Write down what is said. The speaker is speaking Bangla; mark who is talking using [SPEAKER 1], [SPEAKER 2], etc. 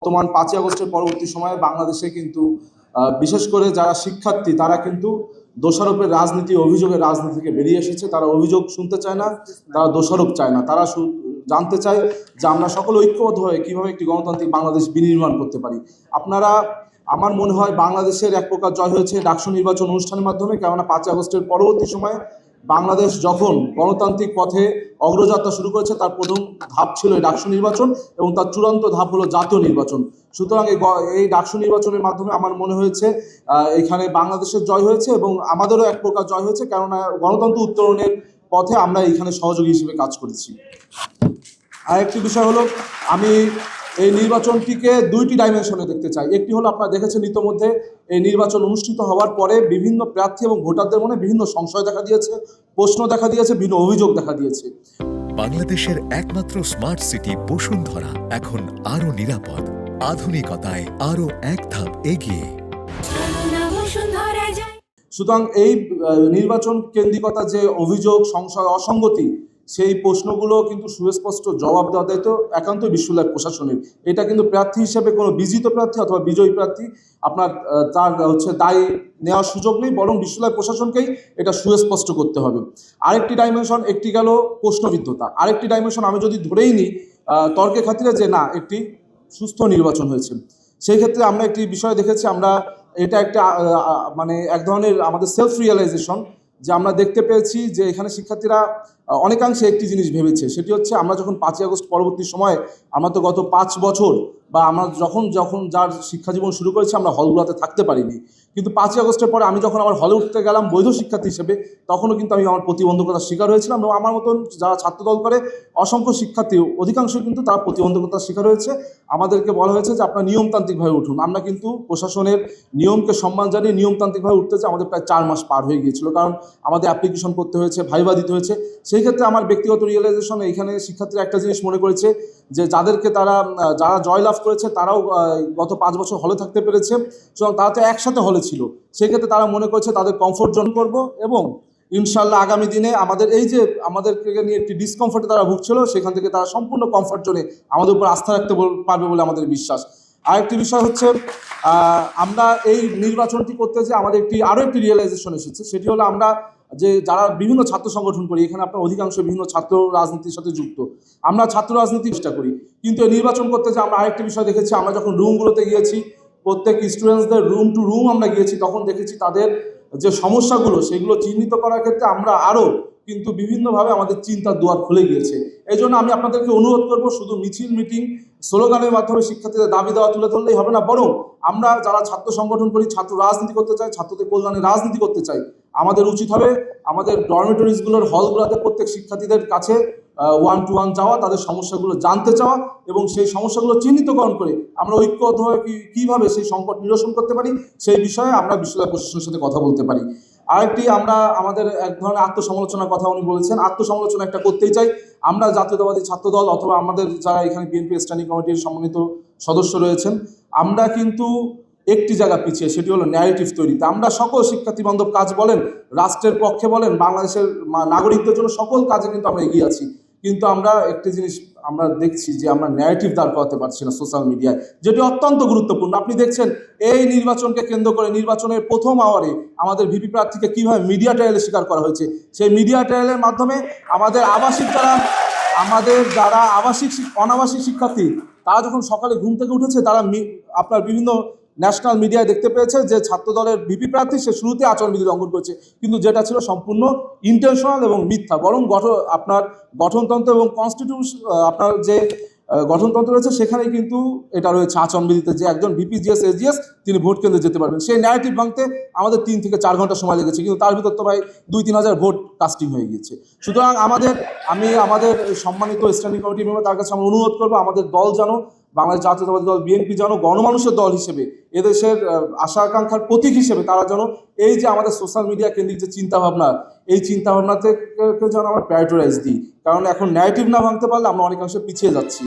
[SPEAKER 1] বর্তমান 5ই আগস্টের পরবর্তী সময়ে বাংলাদেশে কিন্তু বিশেষ করে যারা শিক্ষার্থী তারা কিন্তু দোষারোপের রাজনীতি, অভিযোগের রাজনীতি থেকে বেরিয়ে এসেছে। তারা অভিযোগ শুনতে চায় না, তারা দোষারোপ চায় না, তারা জানতে চায় যে আমরা সকলে ঐক্যবদ্ধ হয়ে কীভাবে একটি গণতান্ত্রিক বাংলাদেশ বিনির্মাণ করতে পারি। আমার মনে হয় বাংলাদেশের এক প্রকার জয় হয়েছে ডাকসু নির্বাচন অনুষ্ঠানের মাধ্যমে। কেননা 5ই আগস্টের পরবর্তী সময়ে বাংলাদেশ যখন গণতান্ত্রিক পথে অগ্রযাত্রা শুরু করেছে, তার প্রথম ধাপ ছিল এই ডাকসু নির্বাচন এবং তার চূড়ান্ত ধাপ হলো জাতীয় নির্বাচন। সুতরাং এই ডাকসু নির্বাচনের মাধ্যমে আমার মনে হয়েছে এখানে বাংলাদেশের জয় হয়েছে এবং আমাদেরও এক প্রকার জয় হয়েছে, কেননা গণতন্ত্র উত্তরণের পথে আমরা এখানে সহযোগী হিসেবে কাজ করেছি। আরেকটি বিষয় হলো, আমি এই নির্বাচনটিকে দুইটি ডাইমেনশনে দেখতে চাই। একটি হলো, আপনারা দেখেছেন ইতোমধ্যে এই নির্বাচন অনুষ্ঠিত হওয়ার পরে বিভিন্ন প্রার্থী এবং ভোটারদের মনে বিভিন্ন সংশয় দেখা দিয়েছে, প্রশ্ন দেখা দিয়েছে, বিভিন্ন অভিযোগ দেখা দিয়েছে।
[SPEAKER 2] বাংলাদেশের একমাত্র স্মার্ট সিটি বসুন্ধরা এখন আরো নিরাপদ, আধুনিকতায় আরো এক ধাপ এগিয়ে।
[SPEAKER 1] সুতরাং এই নির্বাচন কেন্দ্রিকতা যে অভিযোগ, সংশয়, অসঙ্গতি, সেই প্রশ্নগুলো কিন্তু সুস্পষ্ট জবাব দেওয়ার দায়িত্ব একান্ত বিশ্ববিদ্যালয় প্রশাসনের। এটা কিন্তু প্রার্থী হিসেবে কোনো বিজিত প্রার্থী অথবা বিজয়ী প্রার্থী তার দায় নেওয়ার সুযোগ নেই, বরং বিশ্ববিদ্যালয় প্রশাসনকেই এটা সুস্পষ্ট করতে হবে। আরেকটি ডাইমেনশন, একটি গেল প্রশ্নবিদ্ধতা। আরেকটি ডাইমেনশন আমি যদি ধরেই নিই তর্কে খাতিরে যে না, একটি সুস্থ নির্বাচন হয়েছে, সেই ক্ষেত্রে আমরা একটি বিষয় দেখেছি। এটা একটা এক ধরনের আমাদের সেলফ রিয়েলাইজেশন, যে আমরা দেখতে পেয়েছি যে এখানে শিক্ষার্থীরা অনেকাংশে একটি জিনিস ভেবেছে। সেটি হচ্ছে, আমরা যখন 5ই আগস্ট পরবর্তী সময়ে, আমরা তো গত 5 বছর বা আমরা যখন যার শিক্ষা জীবন শুরু করেছি, আমরা হলগুলোতে থাকতে পারিনি। কিন্তু 5ই আগস্টের পরে আমি যখন আমার হলে উঠতে গেলাম বৈধ শিক্ষার্থী হিসেবে, তখনও কিন্তু আমি আমার প্রতিবন্ধকতার শিকার হয়েছিলাম এবং আমার মতন যারা ছাত্রদল করে অসংখ্য শিক্ষার্থী, অধিকাংশ কিন্তু তারা প্রতিবন্ধকতার শিকার হয়েছে। আমাদেরকে বলা হয়েছে যে আপনারা নিয়মতান্ত্রিকভাবে উঠুন। আমরা কিন্তু প্রশাসনের নিয়মকে সম্মান জানিয়ে নিয়মতান্ত্রিকভাবে উঠতে চাই। আমাদের প্রায় 4 মাস পার হয়ে গিয়েছিল, কারণ আমাদের অ্যাপ্লিকেশন করতে হয়েছে, ভাইবা দিতে হয়েছে। সেই ক্ষেত্রে আমার ব্যক্তিগত রিয়েলাইজেশন, এখানে শিক্ষার্থীরা একটা জিনিস মনে করেছে যে যারা জয়লাভ করেছে তারাও গত 5 বছর হলে থাকতে পেরেছে, সুতরাং তারা তো একসাথে হলে ছিল। সেক্ষেত্রে তারা মনে করেছে তাদের কমফোর্ট জোন করব এবং ইনশাল্লাহ আগামী দিনে আমাদেরকে নিয়ে একটি ডিসকমফোর্টে তারা ভুগছিল, সেখান থেকে তারা সম্পূর্ণ কমফোর্ট জোনে আমাদের উপর আস্থা রাখতে পারবে বলে আমাদের বিশ্বাস। আরেকটি বিষয় হচ্ছে, আমরা এই নির্বাচনটি করতে যে আমাদের আরও একটি রিয়েলাইজেশন এসেছে। সেটি হলো, আমরা যারা বিভিন্ন ছাত্র সংগঠন করি, এখানে আপনার অধিকাংশ বিভিন্ন ছাত্র রাজনীতির সাথে যুক্ত, আমরা ছাত্র রাজনীতি চেষ্টা করি। কিন্তু এই নির্বাচন করতে যে আমরা আরেকটি বিষয় দেখেছি, আমরা যখন রুমগুলোতে গিয়েছি, প্রত্যেক স্টুডেন্টসদের রুম টু রুম আমরা গিয়েছি, তখন দেখেছি তাদের যে সমস্যাগুলো, সেগুলো চিহ্নিত করার ক্ষেত্রে আমরা আরও কিন্তু বিভিন্নভাবে আমাদের চিন্তার দুয়ার খুলে গিয়েছে। এই জন্য আমি আপনাদেরকে অনুরোধ করব, শুধু মিছিল, মিটিং, স্লোগানের মাধ্যমে শিক্ষার্থীদের দাবি দেওয়া তুলে ধরলেই হবে না, বরং আমরা যারা ছাত্র সংগঠন করি, ছাত্র রাজনীতি করতে চাই, ছাত্রদের কল্যাণে রাজনীতি করতে চাই, আমাদের উচিত হবে আমাদের ডরমেটরিজগুলোর হলগুলোতে প্রত্যেক শিক্ষার্থীদের কাছে 1-to-1 যাওয়া, তাদের সমস্যাগুলো জানতে চাওয়া এবং সেই সমস্যাগুলো চিহ্নিতকরণ করে আমরা ঐক্যবদ্ধভাবে কীভাবে সেই সংকট নিরসন করতে পারি, সেই বিষয়ে আমরা বিশ্ববিদ্যালয় প্রশাসনের সাথে কথা বলতে পারি। আরেকটি, আমাদের এক ধরনের আত্মসমালোচনার কথা উনি বলেছেন, আত্মসমালোচনা একটা করতেই চাই। আমরা জাতীয়তাবাদী ছাত্রদল অথবা আমাদের যারা এখানে বিএনপি স্ট্যান্ডিং কমিটির সম্মানিত সদস্য রয়েছেন, আমরা কিন্তু একটি জায়গা পিছিয়ে, সেটি হলো ন্যারেটিভ তৈরিতে। আমরা সকল শিক্ষার্থী বান্ধব কাজ বলেন, রাষ্ট্রের পক্ষে বলেন, বাংলাদেশের নাগরিকদের জন্য সকল কাজে কিন্তু আমরা এগিয়ে আছি। কিন্তু আমরা একটি জিনিস আমরা দেখছি যে আমরা ন্যারেটিভ দাঁড় করাতে পারছি না সোশ্যাল মিডিয়ায়, যেটি অত্যন্ত গুরুত্বপূর্ণ। আপনি দেখছেন এই নির্বাচনকে কেন্দ্র করে নির্বাচনের প্রথম আওয়ারে আমাদের ভিপি প্রার্থীকে কীভাবে মিডিয়া ট্রায়ালের শিকার করা হয়েছে। সেই মিডিয়া ট্রায়ালের মাধ্যমে আমাদের যারা অনাবাসিক শিক্ষার্থী, তারা যখন সকালে ঘুম থেকে উঠেছে, তারা আপনার বিভিন্ন ন্যাশনাল মিডিয়ায় দেখতে পেয়েছে যে ছাত্রদলের ভিপি প্রার্থী সে শুরুতে আচরণবিধি লঙ্ঘন করেছে, কিন্তু যেটা ছিল সম্পূর্ণ ইন্টেনশনাল এবং মিথ্যা। বরং আপনার গঠনতন্ত্র এবং আপনার যে গঠনতন্ত্র রয়েছে, সেখানে কিন্তু এটা রয়েছে আচরণবিধিতে, যে একজন ভিপি, জিএস, এজিএস তিনি ভোট কেন্দ্রে যেতে পারবেন। সেই ন্যারেটিভ ভাঙতে আমাদের 3 থেকে 4 ঘন্টা সময় লেগেছে, কিন্তু তার ভিতর তো ভাই 2-3 হাজার ভোট কাস্টিং হয়ে গিয়েছে। সুতরাং আমি আমাদের সম্মানিত স্ট্যান্ডিং কমিটি মেম্বার, তার কাছে আমরা অনুরোধ করবো, আমাদের দল যেন, বাংলাদেশ জাতীয়তাবাদী দল বিএনপি যেন গণমানুষের দল হিসেবে, এদেশের আশা আকাঙ্ক্ষার প্রতীক হিসেবে, তারা যেন এই যে আমাদের সোশ্যাল মিডিয়া কেন্দ্রিক যে চিন্তাভাবনা, এই চিন্তাভাবনাতে যেন আমরা প্রায়োরিটাইজ দিই। কারণ এখন ন্যারেটিভ না ভাঙতে পারলে আমরা অনেকাংশে পিছিয়ে যাচ্ছি।